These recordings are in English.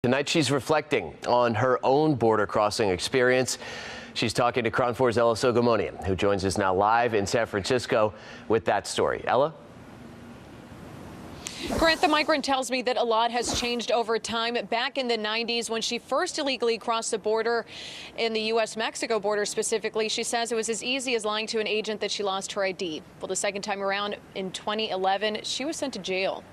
Tonight she's reflecting on her own border crossing experience. She's talking to KRON 4's Ella Sogomonian, who joins us now live in San Francisco with that story. Ella? Grant, the migrant tells me that a lot has changed over time. Back in the 90s, when she first illegally crossed the border, in the U.S.-Mexico border specifically, she says it was as easy as lying to an agent that she lost her ID. Well, the second time around in 2011, she was sent to jail.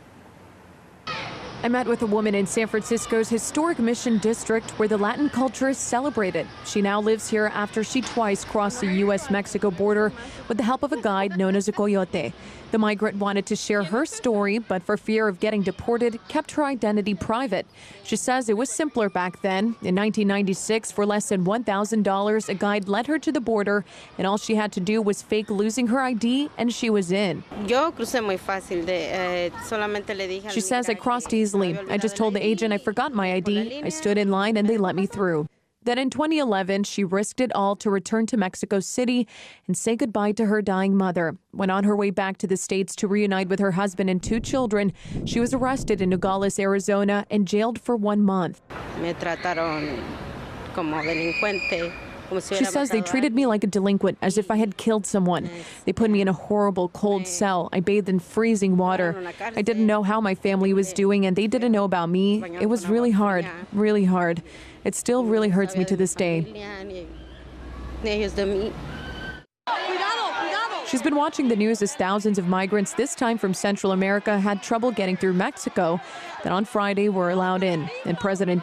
I met with a woman in San Francisco's historic Mission District where the Latin culture is celebrated. She now lives here after she twice crossed the U.S.-Mexico border with the help of a guide known as a coyote. The migrant wanted to share her story, but for fear of getting deported, kept her identity private. She says it was simpler back then. In 1996, for less than $1,000, a guide led her to the border, and all she had to do was fake losing her ID, and she was in. She says, I crossed easily. I just told the agent I forgot my ID. I stood in line, and they let me through. Then in 2011, she risked it all to return to Mexico City and say goodbye to her dying mother. When on her way back to the States to reunite with her husband and 2 children, she was arrested in Nogales, Arizona, and jailed for 1 month. She says they treated me like a delinquent, as if I had killed someone. They put me in a horrible, cold cell. I bathed in freezing water. I didn't know how my family was doing, and they didn't know about me. It was really hard, really hard. It still really hurts me to this day. She's been watching the news as thousands of migrants, this time from Central America, had trouble getting through Mexico. Then on Friday were allowed in, and President